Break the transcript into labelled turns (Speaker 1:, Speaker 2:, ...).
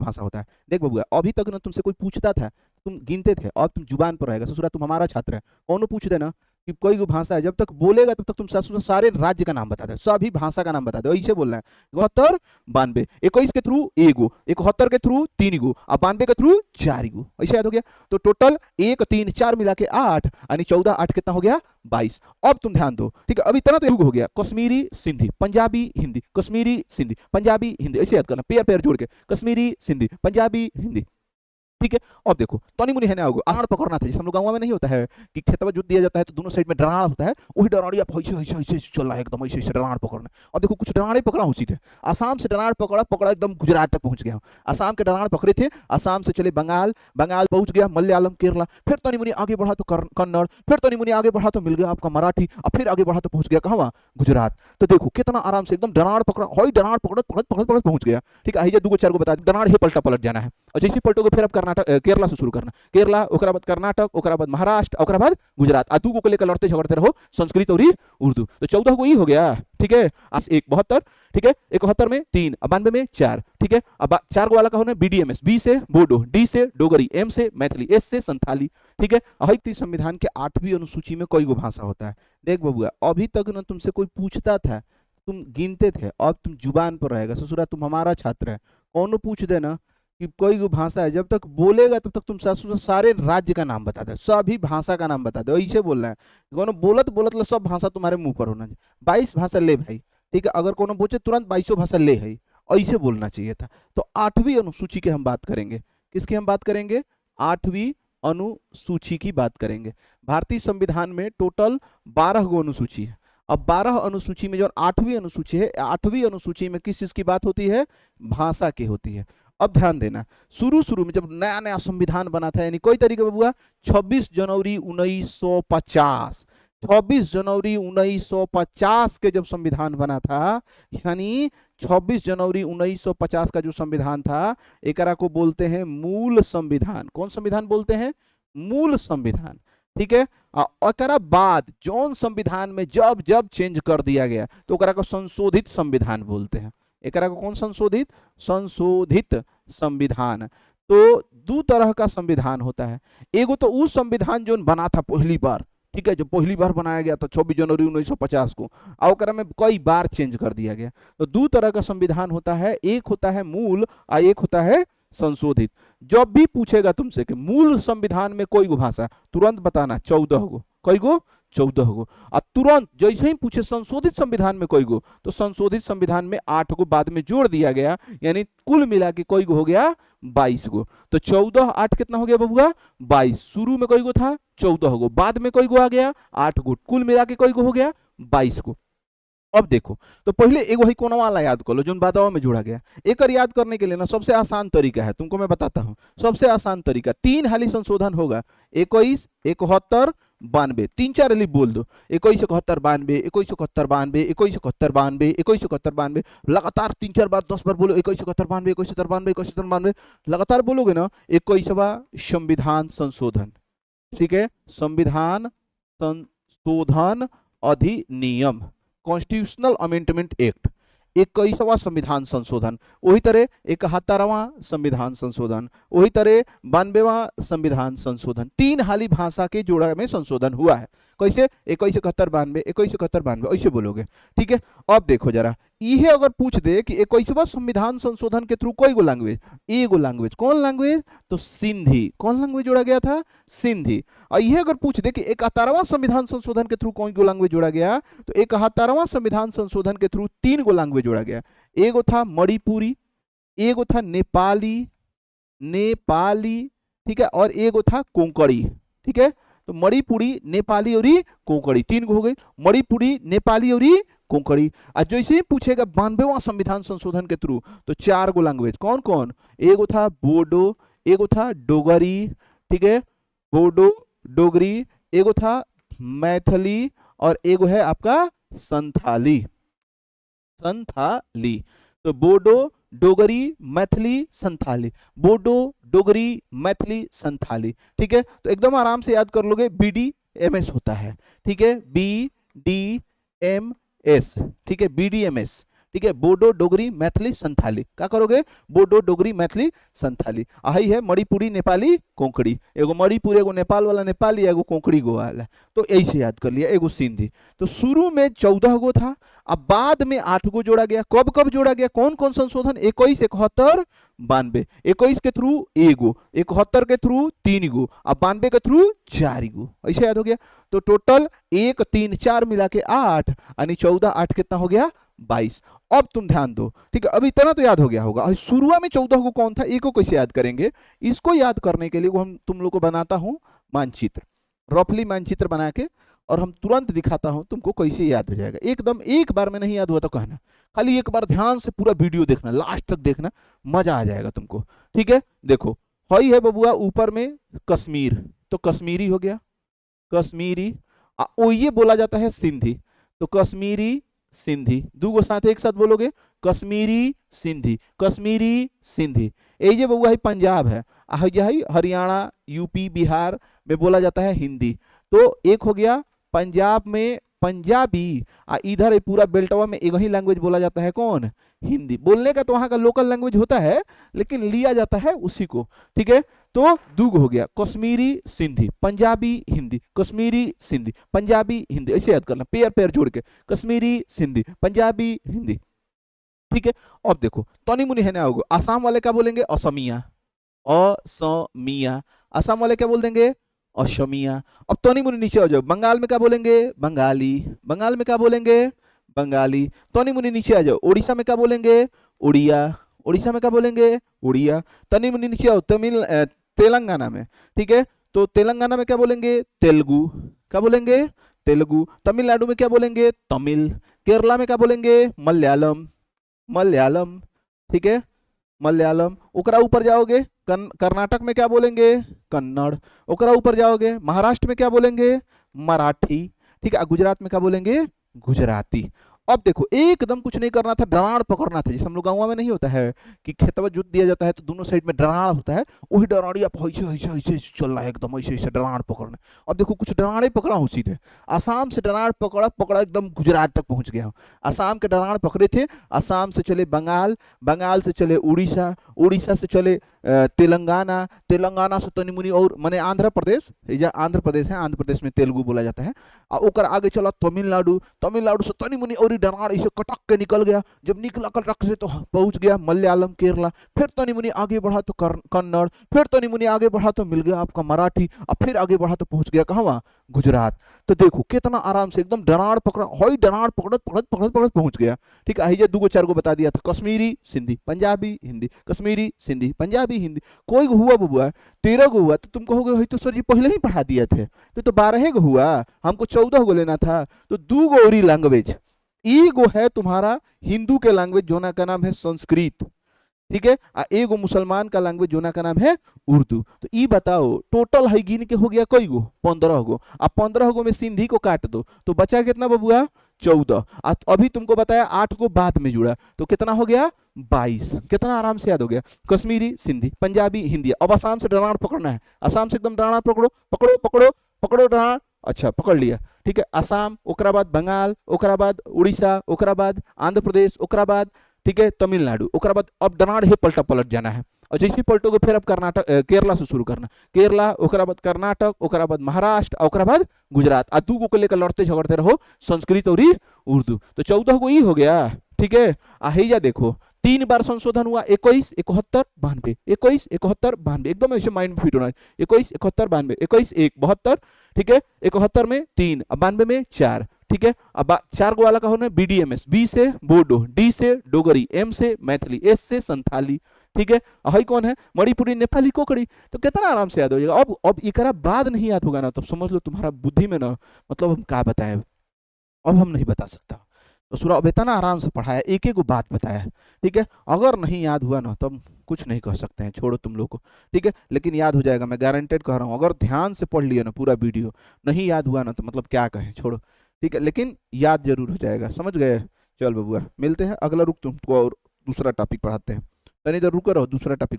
Speaker 1: भाषा होता है। देख बबुआ, अभी तक ना तुमसे कोई पूछता था, तुम गिनते थे, अब तुम जुबान पर रहेगा। ससुरा तुम हमारा छात्र है, कौन पूछ देना कि कोई भी भाषा है, जब तक बोलेगा तब तक तुम ससुर सारे राज्य का नाम बता दो, सभी भाषा का नाम बता दो, ऐसे बोलना है। 72, 92, 21 के थ्रू एगो, 71 के थ्रू 3 गो, और 92 के थ्रू 4 गो, ऐसे याद हो गया। तो टोटल 1 3 4 मिला के 8, यानी 14 8 कितना हो गया 22। अब तुम ध्यान दो, ठीक है, अब इतना तो युग हो गया, कश्मीरी सिंधी पंजाबी हिंदी, कश्मीरी सिंधी पंजाबी हिंदी, ऐसे याद करना, पेयर पेयर जोड़ के, कश्मीरी सिंधी पंजाबी हिंदी, ठीक है। अब देखो तनी मुनी है ना, आड़ पकड़ना था, जैसे हम लोग गाँव में नहीं होता है कि खेतवा जोत दिया जाता है तो दोनों साइड में डराड़ होता है, वही डराड़िया ऐसे ऐसे ऐसे चल रहा है एकदम ऐसे ऐसे डराड़ पकड़ना। अब देखो कुछ डराड़े पकड़ा उसी थे, आसाम से डराड़ पकड़ा पकड़ा एकदम गुजरात तक पहुंच गया, आसाम के डराड़ पकड़े थे, आसाम से चले बंगाल, बंगाल पहुंच गया मलयालम केरला, फिर तनी मुनी आगे बढ़ा तो कन्नड़, फिर तनी मुनी आगे बढ़ा तो मिल गया आपका मराठी, और फिर आगे बढ़ा तो पहुंच गया कहाँ, गुजरात। तो देखो कितना आराम से एकदम डराड़ पकड़ा, हई डराड़ पकड़त पकड़त पकड़त पकड़त पहुंच गया, ठीक है। दो चार को बता डराड़ ही पलटा पलट जाना है, और जैसे पलटोगे फिर अब कर्नाटक केरला से शुरू करना, केरला ओकरा बाद कर्नाटक, ओकरा बाद महाराष्ट्र, ओकरा बाद गुजरात, आ दू को लेकर लड़ते झगड़ते रहो संस्कृत और उर्दू, तो 14 को ही हो गया, ठीक है। आज 72, ठीक है, 71 में 3, 92 में 4, ठीक है। अब 4 को वाला का होना बीडीएमएस, बी से बोडो, डी से डोगरी, एम से मैथिली, एस से संथाली, ठीक है। अहित्य संविधान के 8वीं अनुसूची में कई गो भाषा होता है। देख बबुआ, अभी तक ना तुमसे कोई पूछता था, तुम गिनते थे, अब तुम जुबान पर रहेगा। ससुरा तुम हमारा छात्र है, कौन पूछ देना कि कोई भी भाषा है, जब तक बोलेगा तब तक तुम ससुर सारे राज्य का नाम बता दो, सभी भाषा का नाम बता दो, ऐसे बोलना है। कोनो बोलत बोलत लो सब भाषा तुम्हारे मुंह पर होना चाहिए। 22 भाषा ले भाई, ठीक है, अगर कोनो पूछे तुरंत 22 भाषा ले है, ऐसे बोलना चाहिए था। तो 8वीं अनुसूची की हम बात करेंगे, किसकी हम बात करेंगे, 8वीं अनुसूची की बात करेंगे। भारतीय संविधान में टोटल 12 गो अनुसूची है। अब 12 अनुसूची में जो 8वीं अनुसूची है, 8वीं अनुसूची में किस चीज की बात होती है, भाषा की होती है। अब ध्यान देना, शुरू शुरू में जब नया नया संविधान बना था, यानी कोई तरीके से हुआ 26 जनवरी 1950, 26 जनवरी 1950 के जब संविधान बना था, यानी 26 जनवरी 1950 का जो संविधान था, एकरा को बोलते हैं मूल संविधान। कौन संविधान बोलते हैं, मूल संविधान, ठीक है। और बाद जौन संविधान में जब जब चेंज कर दिया गया तो ओकरा को संशोधित संविधान बोलते हैं। एकरा को कौन संशोधित, संशोधित संविधान। तो दो तरह का संविधान होता है, एगो तो उस संविधान जो बना था पहली बार, ठीक है, जो पहली बार बनाया गया था 26 जनवरी 1950 को, और ओकरा में कई बार चेंज कर दिया गया। तो दो तरह का संविधान होता है, एक होता है मूल और एक होता है संशोधित। जब भी पूछेगा तुमसे कि मूल संविधान में कोई गो भाषा, तुरंत बताना 14 गो, कई गो 14 गो। और तुरंत जैसे ही पूछे संशोधित संविधान में कोई गो, तो संशोधित संविधान में 8 गो बाद में जोड़ दिया गया, यानी कुल मिला के कोई गो हो गया 22 गो। तो 14 8 कितना हो गया बबुआ, 22। शुरू में कोई गो था 14 गो, बाद में कोई गो आ गया 8 गो, कुल मिला के कोई गो हो गया 22 गो। अब देखो, तो पहले एक वही कोना वाला याद कर लो जो बादाओं में जोड़ा गया। एक और याद करने के लिए ना सबसे आसान तरीका है, तुमको मैं बताता हूं सबसे आसान तरीका। 3 हाली संशोधन होगा, 21, 71, 92, 3 4 हाली बोल दो, 21 71 92, 21 71 92, 21 71 92, 21 71 92, लगातार 3 4 बार 10 बार बोलो 21 71 92, 21 71 92, 21 71 92, लगातार बोलोगे ना। 21वां संविधान संशोधन, ठीक है, संविधान संशोधन अधिनियम, कॉन्स्टिट्यूशनल अमेंडमेंट एक्ट, 21वां संविधान संशोधन, वही तरह 71वां संविधान संशोधन, वही तरह 92वां संविधान संशोधन। 3 हाली भाषा के जोड़ा में संशोधन हुआ है। कैसे, 21 71 92, 21 71 92, ऐसे बोलोगे, ठीक है। अब देखो जरा, यह अगर पूछ दे कि 21वां संविधान संशोधन के थ्रू कोई गो लैंग्वेज, एगो लैंग्वेज, कौन लैंग्वेज, तो सिंधी। कौन लैंग्वेज जोड़ा गया था, सिंधी। और यह अगर पूछ दे कि 71वां संविधान संशोधन के थ्रू कौन गो लैंग्वेज जोड़ा गया, तो 71वां संविधान संशोधन के थ्रू 3 गो लैंग्वेज जोड़ा गया। एगो था मणिपुरी, एगो था नेपाली, नेपाली, ठीक है, और एगो था कोंकणी, ठीक है। तो मणिपुरी, नेपाली और कोंकणी, 3 गो हो गई, मणिपुरी, नेपाली और कोंकणी। और जैसे ही पूछेगा 92वां संविधान संशोधन के थ्रू, तो 4 गो लैंग्वेज, कौन कौन, एगो था बोडो, एगो था डोगरी, ठीक है, बोडो डोगरी, एगो था मैथिली, और एगो है आपका संथाली, संथाली। तो बोडो डोगरी मैथिली संथाली, बोडो डोगरी मैथिली संथाली, ठीक है। तो एकदम आराम से याद कर लोगे, BDMS होता है, ठीक है, BDMS, ठीक है, BDMS, ठीक है, बोडो डोगरी मैथिली संथाली, क्या करोगे, बोडो डोगरी मैथिली संथाली। आई है मणिपुरी नेपाली कोंकणी, एगो मणिपुर एगो नेपाल वाला नेपाली, एगो कोंकणी गो वाला, तो ऐसे याद कर लिया, एगो सिंधी। तो शुरू में 14 गो था, अब बाद में 8 गो जोड़ा गया। कब कब जोड़ा गया, कौन कौन संशोधन, 21, 71, 92। 21 के थ्रू एगो, 71 के थ्रू 3 गो, अब 92 के थ्रू 4 गो, ऐसे याद हो गया। तो टोटल 1 3 4 मिला के 8, यानी 14 8 कितना हो गया, 22। अब तुम ध्यान दो, ठीक है, अभी इतना तो याद हो गया होगा। शुरू में 14 को कौन था, एक को कैसे याद करेंगे, इसको याद करने के लिए हम तुम लोग को बनाता हूं मानचित्र, रफली मानचित्र बना के, और हम तुरंत दिखाता हूं तुमको कैसे याद हो जाएगा। एकदम एक बार में नहीं याद हुआ तो कहना, खाली एक बार ध्यान से पूरा वीडियो देखना, लास्ट तक देखना, मजा आ जाएगा तुमको। ठीक है, देखो हई है बबुआ ऊपर में कश्मीर, तो कश्मीरी हो गया, कश्मीरी। ये बोला जाता है सिंधी, तो कश्मीरी सिंधी, दूगो साथ एक साथ बोलोगे, कश्मीरी सिंधी, कश्मीरी सिंधी। ये बबुआ है पंजाब है, यही हरियाणा यूपी बिहार में बोला जाता है हिंदी, तो एक हो गया पंजाब में पंजाबी। इधर पूरा बेल्टवा में एक ही लैंग्वेज बोला जाता है, कौन, हिंदी। बोलने का तो वहां का लोकल लैंग्वेज होता है, लेकिन लिया जाता है उसी को। ठीक है, तो दूग हो गया, कश्मीरी सिंधी, पंजाबी हिंदी, कश्मीरी सिंधी, पंजाबी हिंदी, ऐसे याद करना, पेयर पेयर जोड़ के, कश्मीरी सिंधी, पंजाबी हिंदी। ठीक है, अब देखो तनी मुनी है ना, होगा आसाम वाले क्या बोलेंगे, असमिया, असमिया। असम वाले क्या बोल देंगे, असमिया। अब तनी मुनी नीचे हो जाओ, बंगाल में क्या बोलेंगे, बंगाली, बंगाल में क्या बोलेंगे, बंगाली। तनी मुनी नीचे आ जाओ, उड़ीसा में क्या बोलेंगे, उड़िया, उड़ीसा में क्या बोलेंगे, उड़िया। तनी मुनी नीचे आओ, तेलंगाना में, ठीक है, तो तेलंगाना में क्या बोलेंगे, तेलुगु, क्या बोलेंगे, तेलुगु। तमिलनाडु में क्या बोलेंगे, तमिल। केरला में क्या बोलेंगे, मलयालम, मलयालम, ठीक है, मलयालम। ओकरा ऊपर जाओगे, कर्नाटक में क्या बोलेंगे, कन्नड़। ओकरा ऊपर जाओगे, महाराष्ट्र में क्या बोलेंगे, मराठी, ठीक है। गुजरात में क्या बोलेंगे, गुजराती। अब देखो एकदम कुछ नहीं करना था, डराड़ पकड़ना था, जैसे हम लोग गाँव में नहीं होता है कि खेतवा जोत दिया जाता है तो दोनों साइड में डराड़ होता है, वही डराड़ी आप ऐसे ऐसे ऐसे चल रहा है, एकदम ऐसे ऐसे डराड़ पकड़ना। अब देखो कुछ डराड़े पकड़ा हूँ सीधे, आसाम से डराड़ पकड़ा पकड़ा एकदम गुजरात तक पहुंच गया हूँ। आसाम के डराड़ पकड़े थे, आसाम से चले बंगाल, बंगाल से चले उड़ीसा, उड़ीसा से चले तेलंगाना, तेलंगाना से तनी मुनी और माने आंध्र प्रदेश, आंध्र प्रदेश है, आंध्र प्रदेश में तेलुगु बोला जाता है। और आगे चला तमिलनाडु, तमिलनाडु से तनी मुनी और डराड़ ऐसे कटक के निकल गया, जब निकला कटक से तो पहुंच गया मलयालम केरला। फिर तनी मुनी आगे बढ़ा तो कन्नड़, फिर तनी मुनी आगे बढ़ा तो मिल गया आपका मराठी, और फिर आगे बढ़ा तो पहुंच गया कहाँ, गुजरात। तो देखो कितना आराम से एकदम डराड़ पकड़ा, हई डराड़ पकड़त पकड़त पकड़त पकड़त पहुंच गया। ठीक है, दूगो चार गो बता दिया था, कश्मीरी सिंधी पंजाबी हिंदी, कश्मीरी सिंधी पंजाबी हिंदी। कोई गो हुआ बबुआ, 13 गो हुआ, तो तुम कहोगे तो सर जी पहले ही पढ़ा दिए थे, तो 12 गो हुआ, हमको 14 गो लेना था। तो दू गो और लैंग्वेज, ईगो है तुम्हारा हिंदू के लैंग्वेज जोना का नाम है संस्कृत, ठीक है, एगो मुसलमान का लैंग्वेज जोना का नाम है उर्दू। तो ये बताओ टोटल है गिन के हो गया कई गो, 15 गो। अब 15 गो में सिंधी को काट दो तो बचा कितना बबुआ, 14। अभी तुमको बताया 8 को बाद में जुड़ा, तो कितना हो गया, 22। कितना आराम से याद हो गया, कश्मीरी सिंधी पंजाबी हिंदी। अब आसाम से डराड़ पकड़ना है, आसाम से एकदम डराड़ पकड़ो पकड़ो पकड़ो पकड़ो डराड़, अच्छा पकड़ लिया, ठीक है। आसाम, ओकरा बाद बंगाल, ओकरा बाद उड़ीसा, ओकरा बाद आंध्र प्रदेश, ओकरा बाद ठीक है तमिलनाडु, ओकरा बाद अब डराड़ है पलटा पलट जाना है, और जैसे पलटोगे फिर अब कर्नाटक केरला से शुरू करना, केरला, ओकरा बाद कर्नाटक, ओकरा बाद महाराष्ट्र, ओकरा बाद गुजरात। आ 2 गो को लेकर लड़ते झगड़ते रहो, संस्कृत और उर्दू। तो 14 को ही हो गया, ठीक है। हेजा देखो 3 बार संशोधन हुआ, 21 71 92, 21 71 92, एकदम ऐसे माइंड में फिट होना है। 21 71 92, 21 1 72, ठीक है, 71 में 3, 92 में 4, ठीक है। अब 4 गो वाला का होना है BDMS, बी से बोडो, डी से डोगरी, एम से मैथिली, एस से संथाली, ठीक है। हई कौन है, मणिपुरी नेपाली कोकड़ी। तो कितना आराम से याद हो जाएगा। अब एकरा बाद नहीं याद होगा ना, तब समझ लो तुम्हारा बुद्धि में ना, मतलब हम क्या बताएं, अब हम नहीं बता सकता। तो सूरा अब इतना आराम से पढ़ाया, एक एक बात बताया, ठीक है। अगर नहीं याद हुआ ना तब कुछ नहीं कह सकते हैं, छोड़ो तुम लोग को, ठीक है। लेकिन याद हो जाएगा, मैं गारंटेड कह रहा हूँ। अगर ध्यान से पढ़ लिया ना पूरा वीडियो, नहीं याद हुआ ना तो मतलब क्या कहें, छोड़ो, ठीक है। लेकिन याद जरूर हो जाएगा, समझ गए। चल बबुआ मिलते हैं अगला, रुक तुमको और दूसरा टॉपिक पढ़ाते हैं, तनी देर रुको रहो, दूसरा टॉपिक